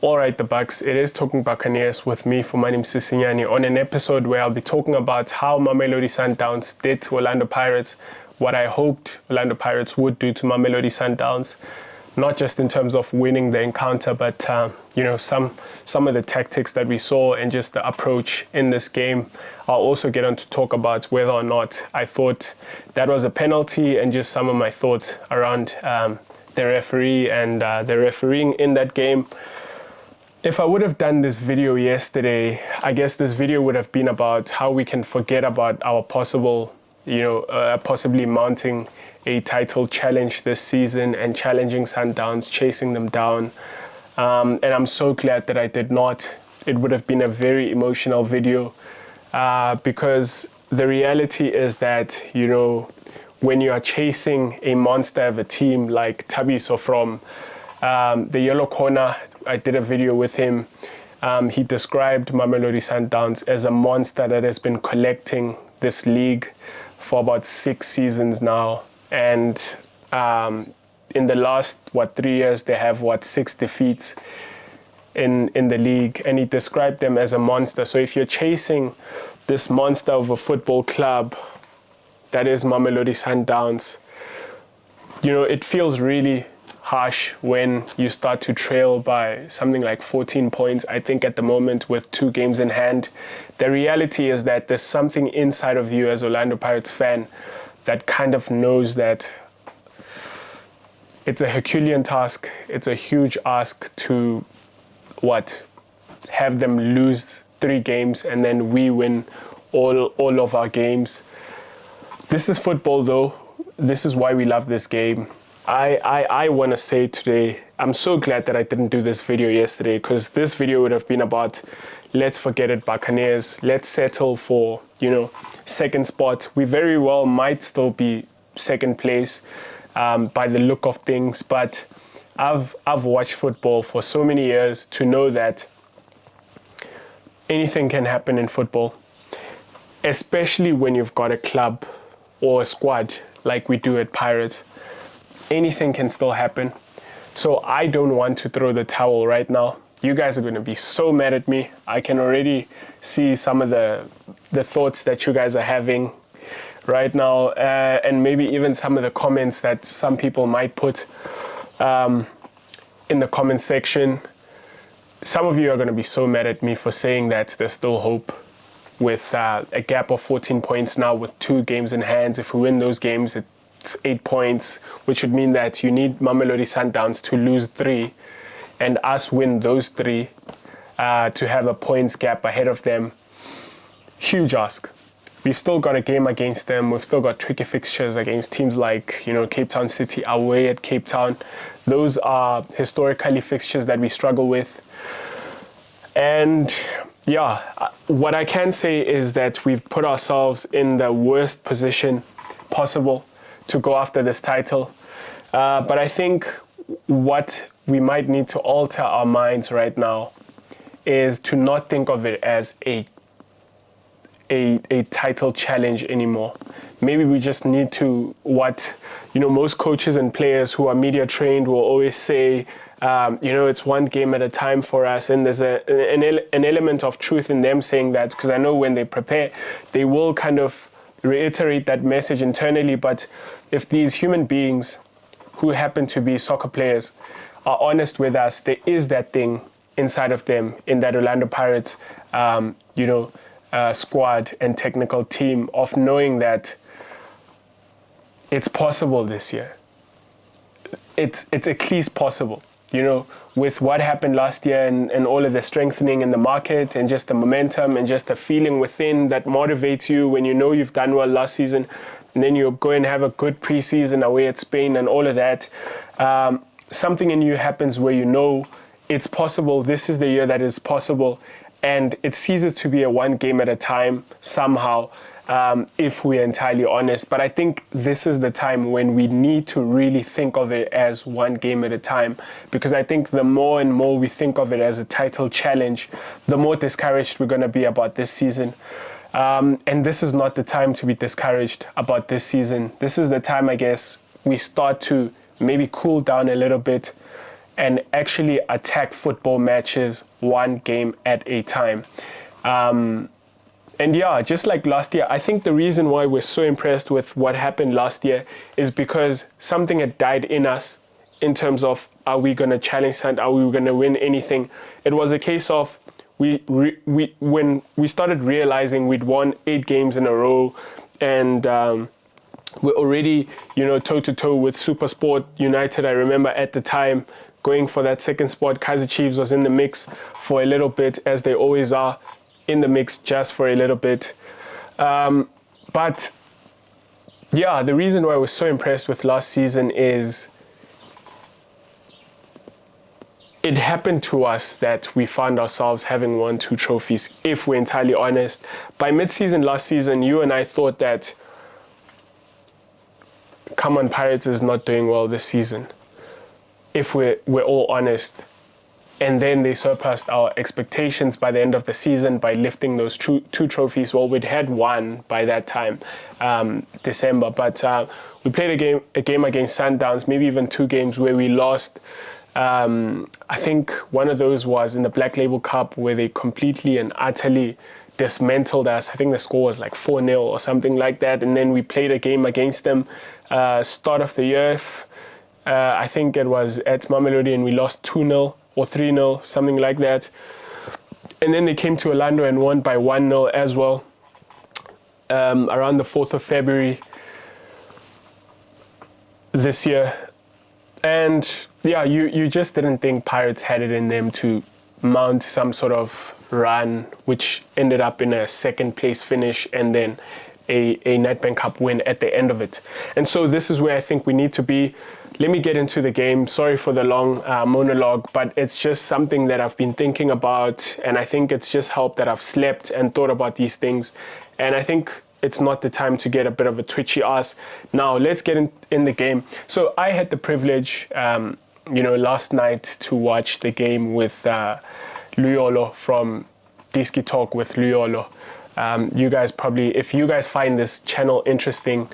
All right, the Bucks. It is Talking Buccaneers with me, Fumane, on an episode where I'll be talking about how Mamelodi Sundowns did to Orlando Pirates, what I hoped Orlando Pirates would do to Mamelodi Sundowns, not just in terms of winning the encounter, but some of the tactics that we saw and just the approach in this game. I'll also get on to talk about whether or not I thought that was a penalty and just some of my thoughts around the referee and the refereeing in that game. If I would have done this video yesterday, I guess this video would have been about how we can forget about our possibly mounting a title challenge this season and challenging Sundowns, chasing them down. And I'm so glad that I did not. It would have been a very emotional video because the reality is that, when you are chasing a monster of a team like Thabiso from the Yellow Corner, I did a video with him. He described Mamelodi Sundowns as a monster that has been collecting this league for about 6 seasons now. And in the last, 3 years, they have, 6 defeats in the league. And he described them as a monster. So if you're chasing this monster of a football club, that is Mamelodi Sundowns, it feels really harsh when you start to trail by something like 14 points, I think at the moment, with 2 games in hand. The reality is that there's something inside of you as Orlando Pirates fan that kind of knows that it's a Herculean task. It's a huge ask to have them lose 3 games and then we win all of our games. This is football though. This is why we love this game. I want to say today, I'm so glad that I didn't do this video yesterday, because this video would have been about, let's forget it, Buccaneers. Let's settle for, second spot. We very well might still be second place by the look of things, but I've watched football for so many years to know that anything can happen in football, especially when you've got a club or a squad like we do at Pirates. Anything can still happen. So I don't want to throw the towel right now. You guys are going to be so mad at me. I can already see some of the thoughts that you guys are having right now, and maybe even some of the comments that some people might put in the comment section. Some of you are going to be so mad at me for saying that there's still hope with a gap of 14 points now with 2 games in hand. If we win those games, it's 8 points, which would mean that you need Mamelodi Sundowns to lose 3 and us win those 3 to have a points gap ahead of them. Huge ask. We've still got a game against them. We've still got tricky fixtures against teams like, Cape Town City, away at Cape Town. Those are historically fixtures that we struggle with. And yeah, what I can say is that we've put ourselves in the worst position possible to go after this title. But I think what we might need to alter our minds right now is to not think of it as a title challenge anymore. Maybe we just need to, most coaches and players who are media trained will always say, it's one game at a time for us. And there's an element of truth in them saying that, because I know when they prepare, they will kind of reiterate that message internally. But if these human beings who happen to be soccer players are honest with us, there is that thing inside of them, in that Orlando Pirates, squad and technical team, of knowing that it's possible this year. It's at least possible, with what happened last year and all of the strengthening in the market and just the momentum and just the feeling within that motivates you when you know you've done well last season, and then you go and have a good preseason away at Spain and all of that. Something in you happens where it's possible. This is the year that is possible. And it ceases to be a one game at a time somehow, if we're entirely honest. But I think this is the time when we need to really think of it as one game at a time, because I think the more and more we think of it as a title challenge, the more discouraged we're going to be about this season. And this is not the time to be discouraged about this season. This is the time, I guess, we start to maybe cool down a little bit and actually attack football matches one game at a time. And yeah, just like last year, I think the reason why we're so impressed with what happened last year is because something had died in us in terms of, are we going to challenge Sand? Are we going to win anything? It was a case of when we started realizing we'd won 8 games in a row, and we're already, toe-to-toe with SuperSport United. I remember at the time going for that second spot. Kaizer Chiefs was in the mix for a little bit, as they always are in the mix just for a little bit. But yeah, the reason why I was so impressed with last season is it happened to us that we found ourselves having won 2 trophies, if we're entirely honest. By mid-season last season, you and I thought that, come on, Pirates is not doing well this season, if we're all honest. And then they surpassed our expectations by the end of the season by lifting those 2 trophies. Well, we'd had 1 by that time, December. But we played a game against Sundowns, maybe even 2 games where we lost. I think one of those was in the Black Label Cup, where they completely and utterly dismantled us. I think the score was like 4-0 or something like that. And then we played a game against them start of the year. I think it was at Mamelodi, and we lost 2-0 or 3-0, something like that. And then they came to Orlando and won by 1-0 as well, around the 4th of February this year. And yeah, you just didn't think Pirates had it in them to mount some sort of run, which ended up in a 2nd place finish and then a Nedbank Cup win at the end of it. And so this is where I think we need to be. Let me get into the game. Sorry for the long monologue, but it's just something that I've been thinking about, and I think it's just helped that I've slept and thought about these things. And I think it's not the time to get a bit of a twitchy ass. Now, let's get in the game. So I had the privilege, last night to watch the game with Luyolo from Diski Talk with Luyolo. You guys probably, if you guys find this channel interesting,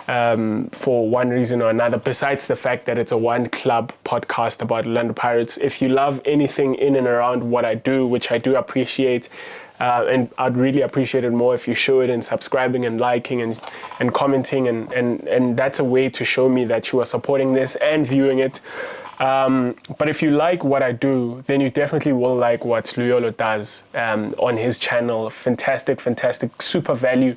for one reason or another, besides the fact that it's a one club podcast about Orlando Pirates, if you love anything in and around what I do, which I do appreciate, and I'd really appreciate it more if you show it in subscribing and liking and commenting, and that's a way to show me that you are supporting this and viewing it. But if you like what I do, then you definitely will like what Luyolo does on his channel. Fantastic, super value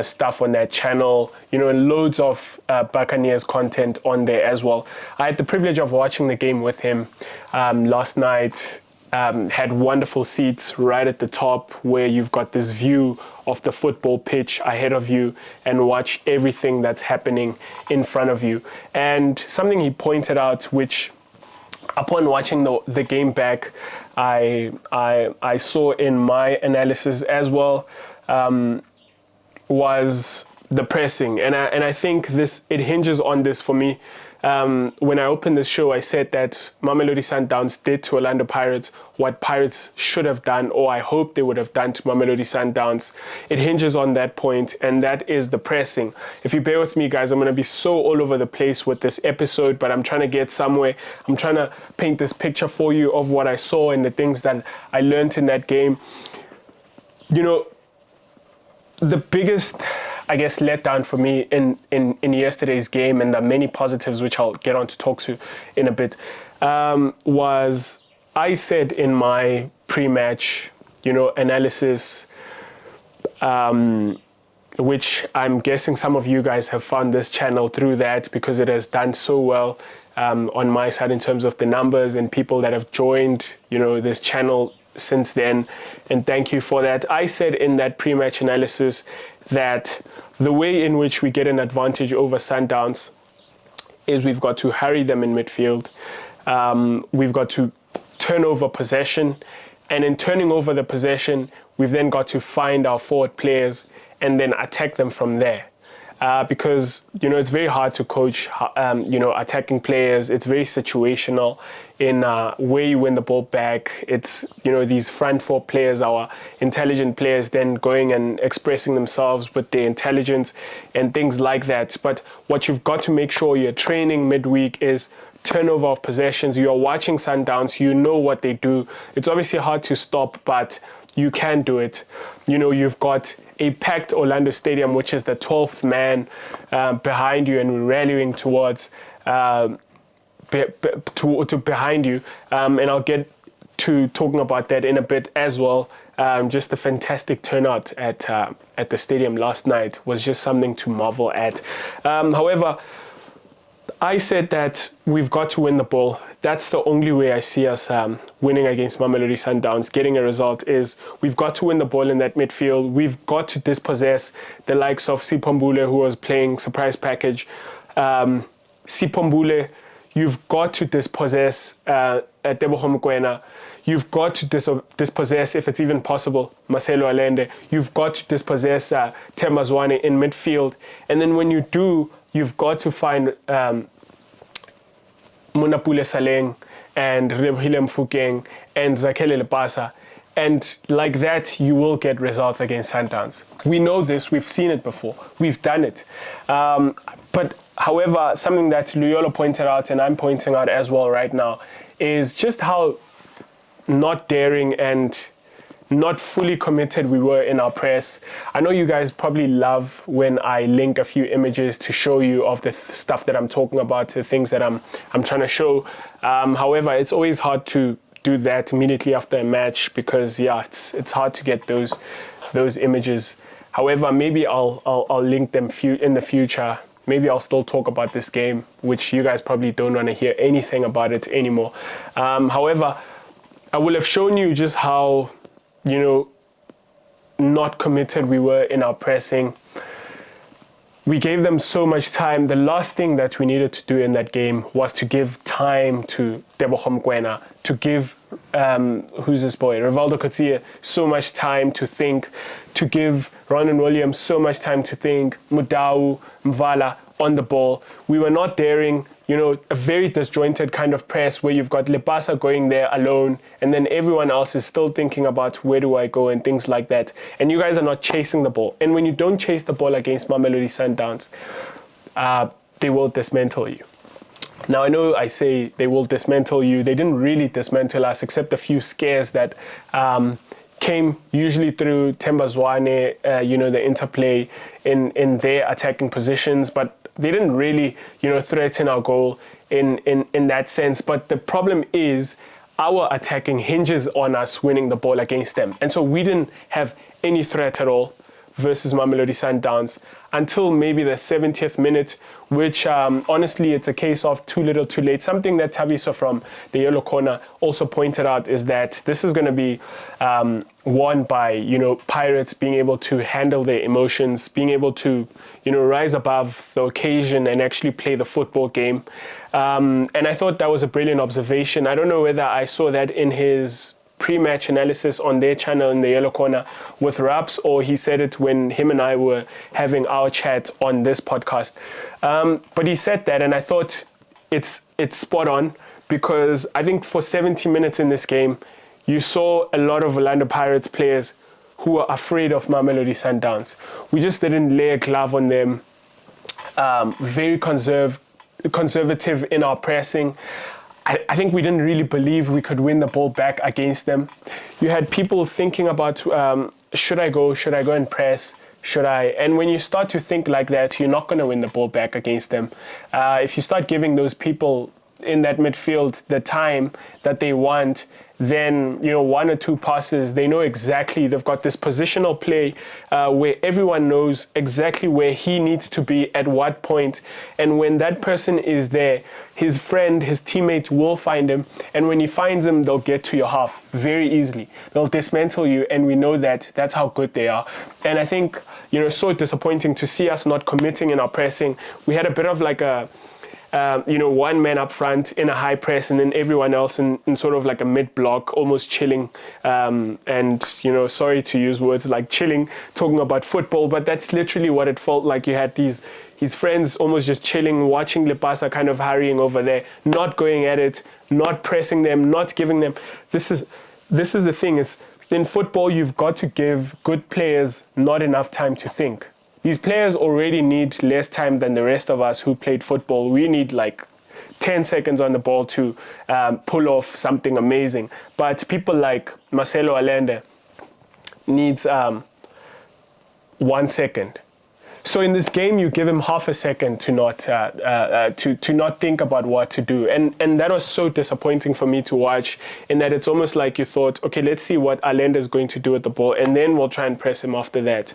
stuff on that channel. And loads of Buccaneers content on there as well. I had the privilege of watching the game with him last night. Had wonderful seats right at the top where you've got this view of the football pitch ahead of you and watch everything that's happening in front of you. And something he pointed out, which upon watching the game back, I saw in my analysis as well, was the pressing. And I think it hinges on this for me. When I opened this show, I said that Mamelodi Sundowns did to Orlando Pirates what Pirates should have done, or I hope they would have done to Mamelodi Sundowns. It hinges on that point, and that is the pressing. If you bear with me, guys, I'm going to be so all over the place with this episode, but I'm trying to get somewhere. I'm trying to paint this picture for you of what I saw and the things that I learned in that game. The biggest, I guess, letdown for me in yesterday's game, and the many positives which I'll get on to talk to in a bit, was I said in my pre-match, analysis, which I'm guessing some of you guys have found this channel through that, because it has done so well on my side in terms of the numbers and people that have joined, this channel since then, and thank you for that. I said in that pre-match analysis that the way in which we get an advantage over Sundowns is we've got to hurry them in midfield. We've got to turn over possession, and in turning over the possession, we've then got to find our forward players and then attack them from there. Because, it's very hard to coach, attacking players. It's very situational in where you win the ball back. It's, these front four players, our intelligent players, then going and expressing themselves with their intelligence and things like that. But what you've got to make sure you're training midweek is turnover of possessions. You are watching Sundowns, you know what they do. It's obviously hard to stop, but you can do it. You know, you've got a packed Orlando Stadium, which is the 12th man behind you and rallying towards behind you. And I'll get to talking about that in a bit as well. Just the fantastic turnout at the stadium last night was just something to marvel at. However, I said that we've got to win the ball. That's the only way I see us winning against Mamelodi Sundowns, getting a result, is we've got to win the ball in that midfield. We've got to dispossess the likes of Sipombule, who was playing surprise package. Sipombule, you've got to dispossess Tebogo Mokoena. You've got to dispossess, if it's even possible, Marcelo Allende. You've got to dispossess Themba Zwane in midfield. And then when you do, you've got to find Munapule Saleng and Rebohile Mofokeng and Zakhele Lepasa. And like that, you will get results against Sundowns. We know this. We've seen it before. We've done it. But however, something that Luyolo pointed out, and I'm pointing out as well right now, is just how not daring and not fully committed we were in our press. I know you guys probably love when I link a few images to show you of the stuff that I'm talking about, the things that I'm trying to show. However, it's always hard to do that immediately after a match because it's hard to get those images. However, maybe I'll link them in the future. Maybe I'll still talk about this game, which you guys probably don't want to hear anything about it anymore. However, I will have shown you just how, you know, not committed we were in our pressing. We gave them so much time. The last thing that we needed to do in that game was to give time to Tebogo Mokoena, to give, who's this boy, Rivaldo Coetzee, so much time to think, to give Ronan Williams so much time to think, Mudau, Mvala on the ball. We were not daring, you know, a very disjointed kind of press where you've got Lepasa going there alone and then everyone else is still thinking about where do I go and things like that. And you guys are not chasing the ball. And when you don't chase the ball against Mamelodi Sundowns, they will dismantle you. Now, I know I say they will dismantle you. They didn't really dismantle us except a few scares that came usually through Themba Zwane, you know, the interplay in their attacking positions, but they didn't really, you know, threaten our goal in that sense. But the problem is our attacking hinges on us winning the ball against them. And so we didn't have any threat at all versus Mamelodi Sundowns until maybe the 70th minute, which honestly, it's a case of too little, too late. Something that Taviso from the Yellow Corner also pointed out is that this is going to be won by, you know, Pirates being able to handle their emotions, being able to, you know, rise above the occasion and actually play the football game. And I thought that was a brilliant observation. I don't know whether I saw that in his pre-match analysis on their channel in the Yellow Corner with Raps, or he said it when him and I were having our chat on this podcast. But he said that, and I thought it's spot on, because I think for 70 minutes in this game, you saw a lot of Orlando Pirates players who were afraid of Mamelodi Sundowns. We just didn't lay a glove on them. Very conservative in our pressing. I think we didn't really believe we could win the ball back against them. You had people thinking about, should I go and press? Should I? And when you start to think like that, you're not going to win the ball back against them. If you start giving those people in that midfield the time that they want, then, you know, one or two passes, they know exactly, they've got this positional play where everyone knows exactly where he needs to be at what point. And when that person is there, his friend, his teammate will find him. And when he finds him, they'll get to your half very easily. They'll dismantle you. And we know that that's how good they are. And I think, you know, so disappointing to see us not committing in our pressing. We had a bit of like a, you know, one man up front in a high press and then everyone else in sort of like a mid-block, almost chilling. And, you know, sorry to use words like chilling, talking about football, but that's literally what it felt like. You had his friends almost just chilling, watching Lepasa kind of hurrying over there, not going at it, not pressing them, not giving them. This is the thing, is in football, you've got to give good players not enough time to think. These players already need less time than the rest of us who played football. We need like 10 seconds on the ball to pull off something amazing. But people like Marcelo Allende needs 1 second. So in this game, you give him half a second to not think about what to do, and that was so disappointing for me to watch. In that it's almost like you thought, okay, let's see what Allende is going to do with the ball, and then we'll try and press him after that.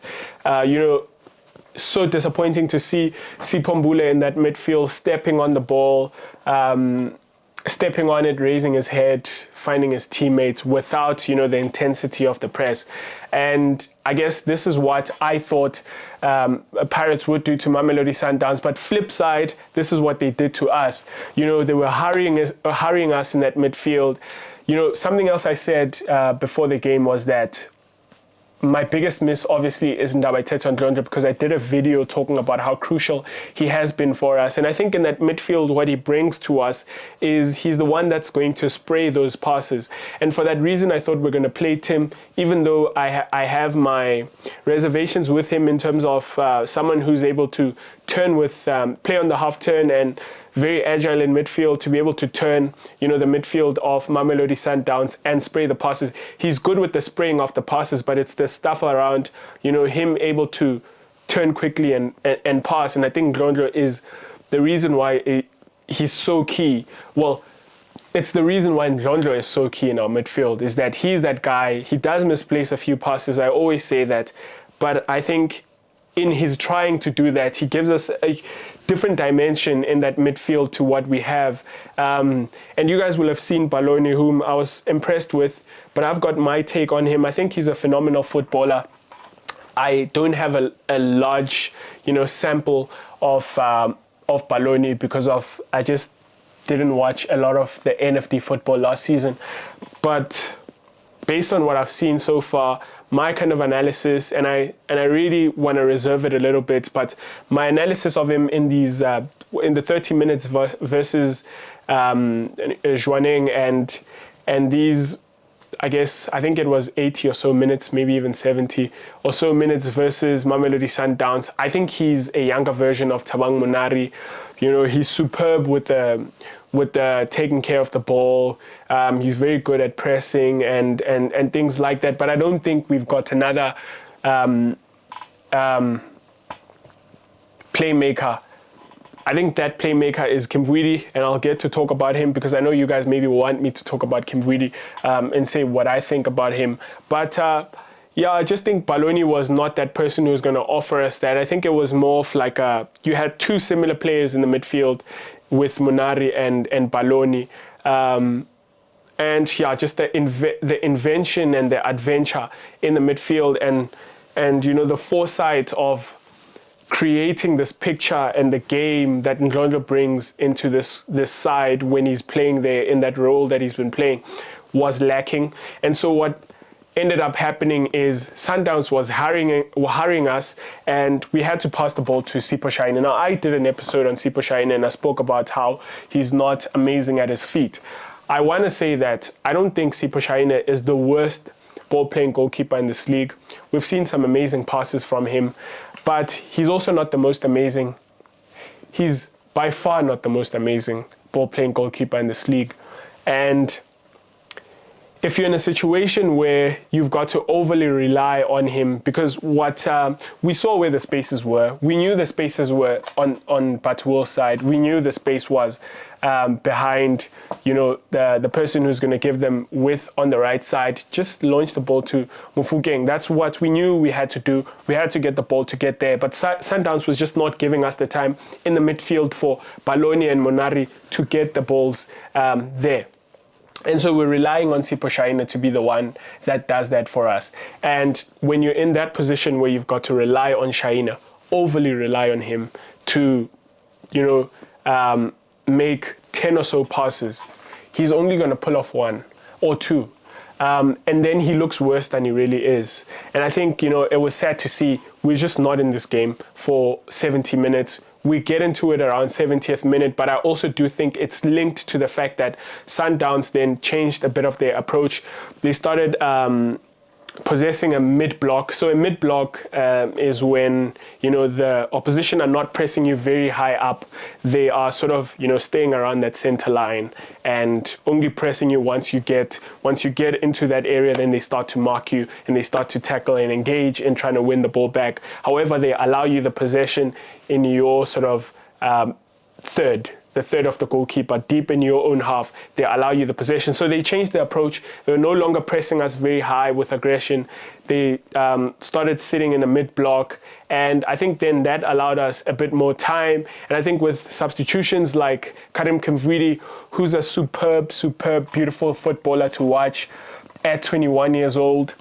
So disappointing to see Pombule in that midfield stepping on the ball, stepping on it, raising his head, finding his teammates without, the intensity of the press. And I guess this is what I thought Pirates would do to Mamelodi Sundowns. But flip side, this is what they did to us. They were hurrying us in that midfield. Something else I said before the game was that my biggest miss, obviously, is Ndabaithetho Ndlondlo, because I did a video talking about how crucial he has been for us. And I think in that midfield, what he brings to us is he's the one that's going to spray those passes. And for that reason, I thought we're going to play Tim, even though I have my reservations with him in terms of someone who's able to turn with, play on the half turn and very agile in midfield, to be able to turn, the midfield of Mamelodi Sundowns and spray the passes. He's good with the spraying of the passes, but it's the stuff around, him able to turn quickly and pass. And I think Ndlondlo is the reason why he's so key. Well, it's the reason why Ndlondlo is so key in our midfield, is that he's that guy. He does misplace a few passes. I always say that. But I think in his trying to do that, he gives us a different dimension in that midfield to what we have. And you guys will have seen Balloni, whom I was impressed with, but I've got my take on him. I think he's a phenomenal footballer. I don't have a large, sample of Balloni because I just didn't watch a lot of the NFD football last season. But based on what I've seen so far, my kind of analysis, and I really want to reserve it a little bit, but my analysis of him in these in the 30 minutes versus Zhuaneng and these, I think it was 80 or so minutes, maybe even 70 or so minutes versus Mamelodi Sundowns. I think he's a younger version of Thabang Monari. He's superb with the taking care of the ball. He's very good at pressing and things like that. But I don't think we've got another playmaker. I think that playmaker is Kim-vury, and I'll get to talk about him because I know you guys maybe want me to talk about Kim-vury and say what I think about him. But I just think Balloni was not that person who was going to offer us that. I think it was more of like you had two similar players in the midfield with Monari and Balloni. Just the invention and the adventure in the midfield and the foresight of creating this picture and the game that Ndlondlo brings into this side when he's playing there in that role that he's been playing was lacking. And so what ended up happening is Sundowns was hurrying us, and we had to pass the ball to Sipho Shine. Now, I did an episode on Sipho Shine, and I spoke about how he's not amazing at his feet. I want to say that I don't think Sipho Shine is the worst ball-playing goalkeeper in this league. We've seen some amazing passes from him, but he's also not the most amazing. He's by far not the most amazing ball-playing goalkeeper in this league. And if you're in a situation where you've got to overly rely on him, because what we saw where the spaces were, we knew the spaces were on Batuel's side. We knew the space was behind, the person who's going to give them width on the right side. Just launch the ball to Mufugeng. That's what we knew we had to do. We had to get the ball to get there. But Sundowns was just not giving us the time in the midfield for Balloni and Monari to get the balls there. And so we're relying on Sipho Shine to be the one that does that for us. And when you're in that position where you've got to rely on Shine, overly rely on him to, make 10 or so passes, he's only going to pull off 1 or 2. And then he looks worse than he really is. And I think, it was sad to see we're just not in this game for 70 minutes. We get into it around 70th minute, but I also do think it's linked to the fact that Sundowns then changed a bit of their approach. They started possessing a mid-block. So a mid-block is when, the opposition are not pressing you very high up. They are sort of, staying around that center line and only pressing you once you get into that area. Then they start to mark you and they start to tackle and engage in trying to win the ball back. However, they allow you the possession in your sort of the third of the goalkeeper, deep in your own half. They allow you the possession. So they changed their approach. They were no longer pressing us very high with aggression. They started sitting in a mid-block. And I think then that allowed us a bit more time. And I think with substitutions like Karim Kim-vury, who's a superb, beautiful footballer to watch at 21 years old,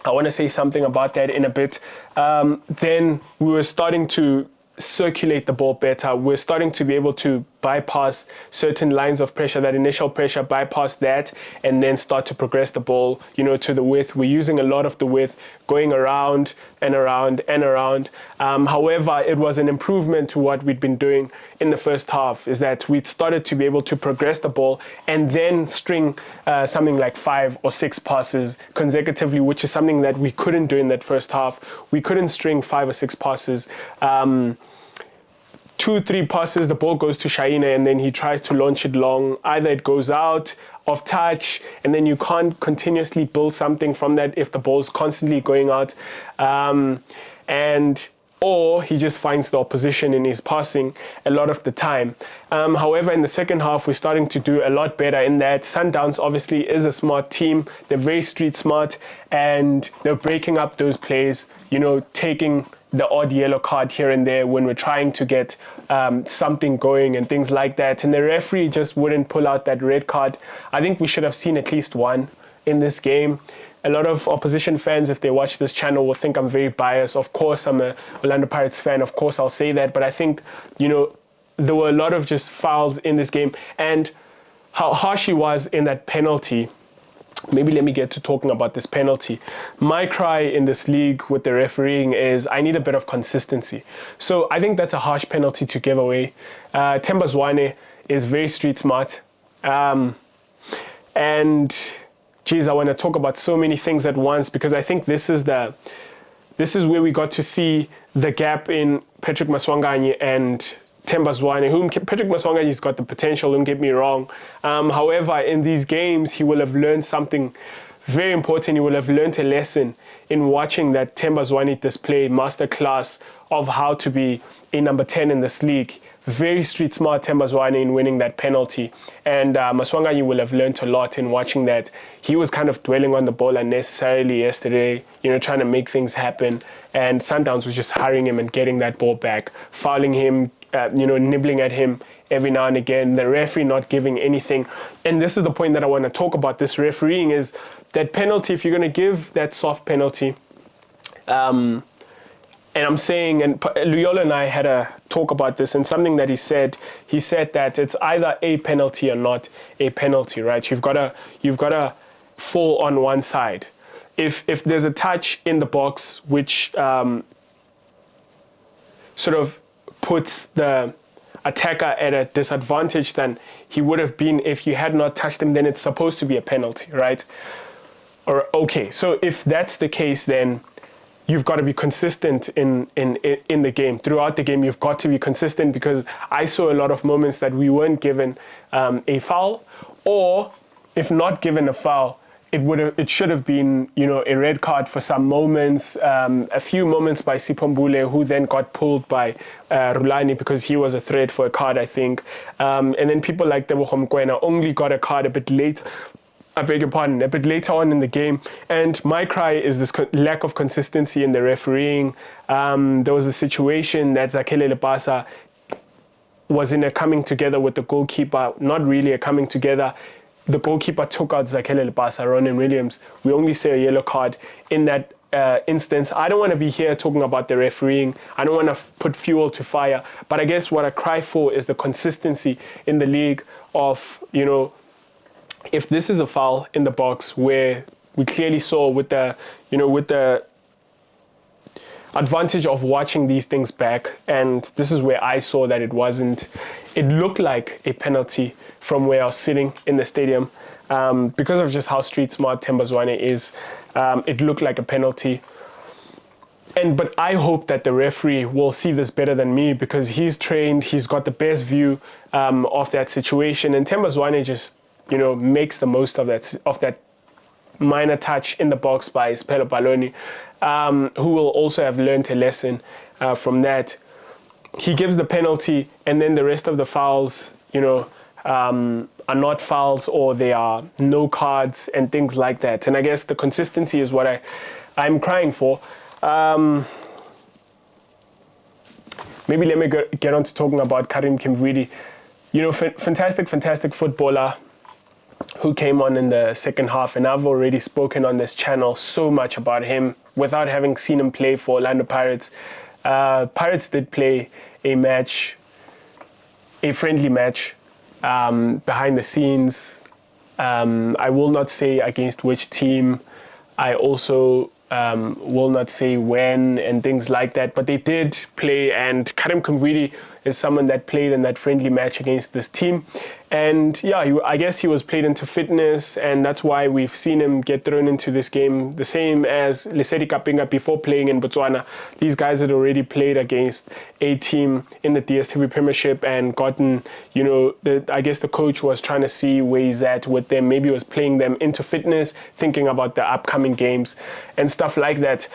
I want to say something about that in a bit. Then we were starting to circulate the ball better. We're starting to be able to bypass certain lines of pressure, that initial pressure, bypass that, and then start to progress the ball, to the width. We're using a lot of the width, going around and around and around. However, it was an improvement to what we'd been doing in the first half, is that we started to be able to progress the ball and then string something like 5 or 6 passes consecutively, which is something that we couldn't do in that first half. We couldn't string 5 or 6 passes. 2-3 passes, the ball goes to Shaina and then he tries to launch it long. Either it goes out of touch and then you can't continuously build something from that if the ball's constantly going out. Or he just finds the opposition in his passing a lot of the time. However, in the second half, we're starting to do a lot better in that. Sundowns obviously is a smart team. They're very street smart and they're breaking up those plays, taking the odd yellow card here and there when we're trying to get something going and things like that. And the referee just wouldn't pull out that red card. I think we should have seen at least one in this game. A lot of opposition fans, if they watch this channel, will think I'm very biased. Of course, I'm a Orlando Pirates fan. Of course, I'll say that. But I think, there were a lot of just fouls in this game. And how harsh he was in that penalty. Maybe let me get to talking about this penalty. My cry in this league with the refereeing is I need a bit of consistency. So I think that's a harsh penalty to give away. Themba Zwane is very street smart. And geez, I want to talk about so many things at once because I think this is where we got to see the gap in Patrick Maswanganyi and Themba Zwane. Patrick Maswanganyi's got the potential, don't get me wrong. However, in these games, he will have learned something very important. He will have learned a lesson in watching that Themba Zwane display masterclass of how to be a number 10 in this league. Very street smart Themba Zwane in winning that penalty. And Maswanganyi will have learned a lot in watching that. He was kind of dwelling on the ball unnecessarily yesterday, trying to make things happen. And Sundowns was just hurrying him and getting that ball back, fouling him, nibbling at him every now and again, the referee not giving anything. And this is the point that I want to talk about, this refereeing, is that penalty, if you're going to give that soft penalty, and I'm saying, and Luyolo and I had a talk about this, and something that he said that it's either a penalty or not a penalty, right? You've got to fall on one side. If there's a touch in the box which sort of puts the attacker at a disadvantage than he would have been if you had not touched him, then it's supposed to be a penalty, right? Or okay, so if that's the case, then you've got to be consistent in the game. Throughout the game, you've got to be consistent, because I saw a lot of moments that we weren't given a foul, or if not given a foul, it should have been, a red card for some moments, a few moments by Sipho Mbule, who then got pulled by Rulani because he was a threat for a card, I think. And then people like Tebogo Mokoena only got a card a bit late. I beg your pardon, a bit later on in the game. And my cry is this lack of consistency in the refereeing. There was a situation that Zakhele Lepasa was in a coming together with the goalkeeper, not really a coming together. The goalkeeper took out Zakhele Lepasa, Ronan Williams. We only see a yellow card in that instance. I don't want to be here talking about the refereeing. I don't want to put fuel to fire. But I guess what I cry for is the consistency in the league of, if this is a foul in the box, where we clearly saw with the advantage of watching these things back, and this is where I saw that it looked like a penalty from where I was sitting in the stadium. because of just how street smart Tembazwane is. It looked like a penalty. But I hope that the referee will see this better than me, because he's trained, he's got the best view of that situation, and Tembazwane just, makes the most of that minor touch in the box by Siphelele Baloni, who will also have learned a lesson from that. He gives the penalty, and then the rest of the fouls, are not fouls, or they are no cards and things like that. And I guess the consistency is what I'm crying for. Maybe let me get on to talking about Karim Kim-vury. Fantastic footballer who came on in the second half, and I've already spoken on this channel so much about him without having seen him play for Orlando Pirates. Pirates did play a friendly match behind the scenes. I will not say against which team. I also will not say when and things like that, but they did play, and Karim Kim-vury is someone that played in that friendly match against this team. And yeah, I guess he was played into fitness, and that's why we've seen him get thrown into this game, the same as Lesedi Kapinga before playing in Botswana. These guys had already played against a team in the DStv Premiership and gotten, I guess the coach was trying to see where he's at with them. Maybe he was playing them into fitness, thinking about the upcoming games and stuff like that.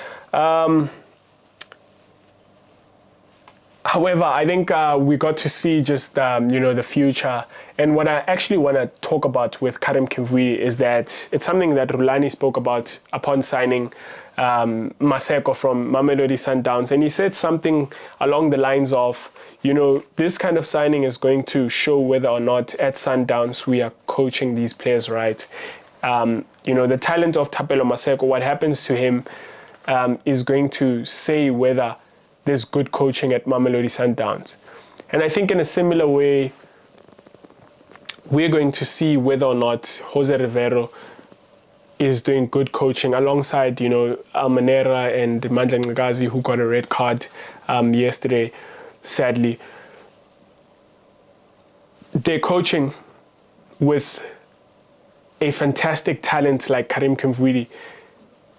However, I think we got to see just, the future. And what I actually want to talk about with Karim Kim-vury is that it's something that Rulani spoke about upon signing Maseko from Mamelodi Sundowns. And he said something along the lines of, this kind of signing is going to show whether or not at Sundowns we are coaching these players right. The talent of Thapelo Maseko, what happens to him is going to say whether there's good coaching at Mamelodi Sundowns. And I think in a similar way, we're going to see whether or not Jose Rivero is doing good coaching alongside, Almanera and Mandla Ngagazi, who got a red card yesterday, sadly. They're coaching with a fantastic talent like Karim Kim-vury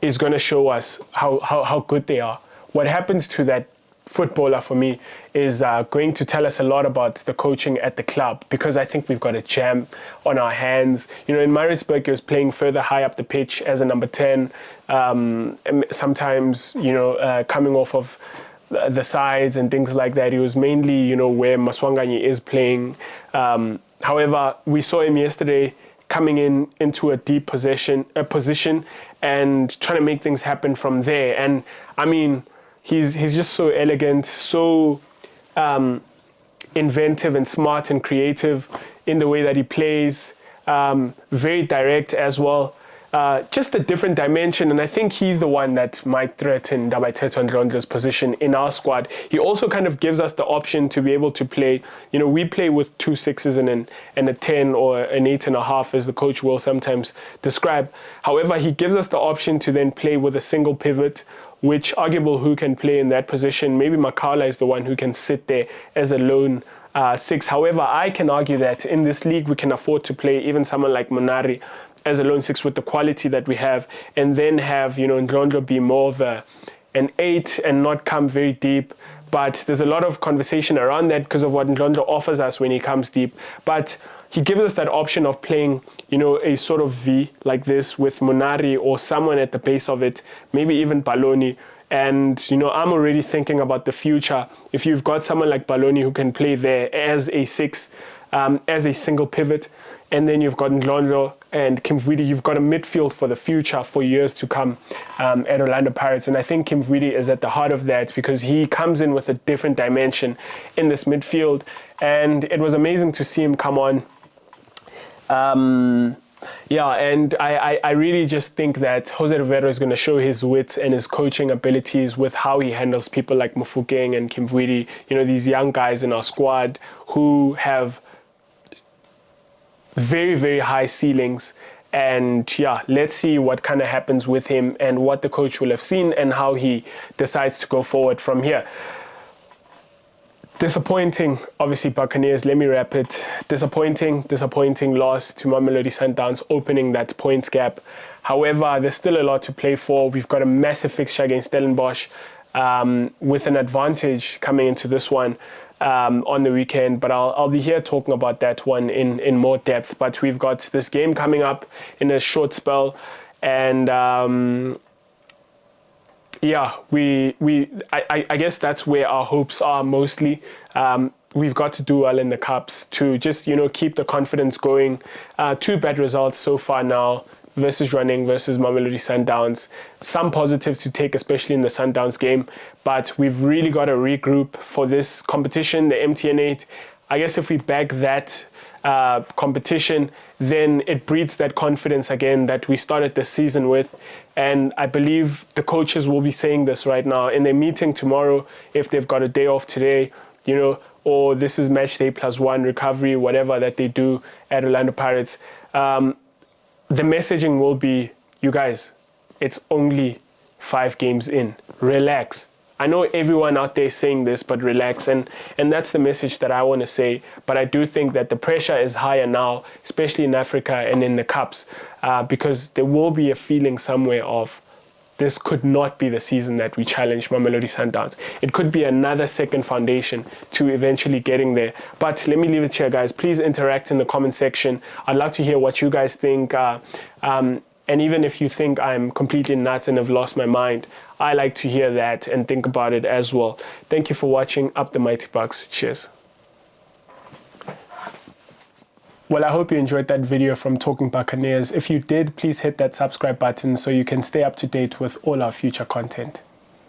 is going to show us how good they are. What happens to that footballer for me is going to tell us a lot about the coaching at the club, because I think we've got a jam on our hands. In Maritzburg, he was playing further high up the pitch as a number 10, sometimes, coming off of the sides and things like that. He was mainly, where Maswanganyi is playing. However, we saw him yesterday coming into a deep position and trying to make things happen from there. And I mean, he's just so elegant, so inventive and smart and creative in the way that he plays. Very direct as well. Just a different dimension, and I think he's the one that might threaten Dabaiteto Ndlondlo's position in our squad. He also kind of gives us the option to be able to play. We play with 2 6s and a 10 or an 8.5, as the coach will sometimes describe. However, he gives us the option to then play with a single pivot, which arguable who can play in that position. Maybe Makala is the one who can sit there as a lone 6. However, I can argue that in this league, we can afford to play even someone like Monari as a lone 6 with the quality that we have, and then have, Ndlondlo be more of an 8 and not come very deep. But there's a lot of conversation around that because of what Ndlondlo offers us when he comes deep. But he gives us that option of playing, a sort of V like this with Monari or someone at the base of it, maybe even Baloni. And, I'm already thinking about the future. If you've got someone like Baloni who can play there as a 6, as a single pivot, and then you've got Ndlondlo and Kim-vury, you've got a midfield for the future, for years to come at Orlando Pirates. And I think Kim-vury is at the heart of that, because he comes in with a different dimension in this midfield. And it was amazing to see him come on. And I really just think that Jose Rivero is going to show his wits and his coaching abilities with how he handles people like Mofokeng and Kim-vury, these young guys in our squad who have very, very high ceilings. And yeah, let's see what kind of happens with him and what the coach will have seen and how he decides to go forward from here. Disappointing, obviously, Buccaneers. Let me wrap it. Disappointing loss to Mamelodi Sundowns, opening that points gap. However, there's still a lot to play for. We've got a massive fixture against Stellenbosch, with an advantage coming into this one on the weekend. But I'll be here talking about that one in more depth. But we've got this game coming up in a short spell, and yeah, I guess that's where our hopes are mostly. We've got to do well in the cups to just, keep the confidence going. 2 bad results so far now, versus Mamelodi Sundowns. Some positives to take, especially in the Sundowns game, but we've really got to regroup for this competition, the MTN8. I guess if we back that competition, then it breeds that confidence again that we started the season with. And I believe the coaches will be saying this right now in their meeting tomorrow, if they've got a day off today, or this is match day +1 recovery, whatever that they do at Orlando Pirates. The messaging will be, you guys, it's only 5 games in. Relax. I know everyone out there is saying this, but relax. And that's the message that I want to say. But I do think that the pressure is higher now, especially in Africa and in the Cups, because there will be a feeling somewhere of this could not be the season that we challenge Mamelodi Sundowns. It could be another second foundation to eventually getting there. But let me leave it here, guys. Please interact in the comment section. I'd love to hear what you guys think. And even if you think I'm completely nuts and have lost my mind, I like to hear that and think about it as well. Thank you for watching. Up the Mighty Bucks. Cheers. Well, I hope you enjoyed that video from Talking Buccaneers. If you did, please hit that subscribe button so you can stay up to date with all our future content.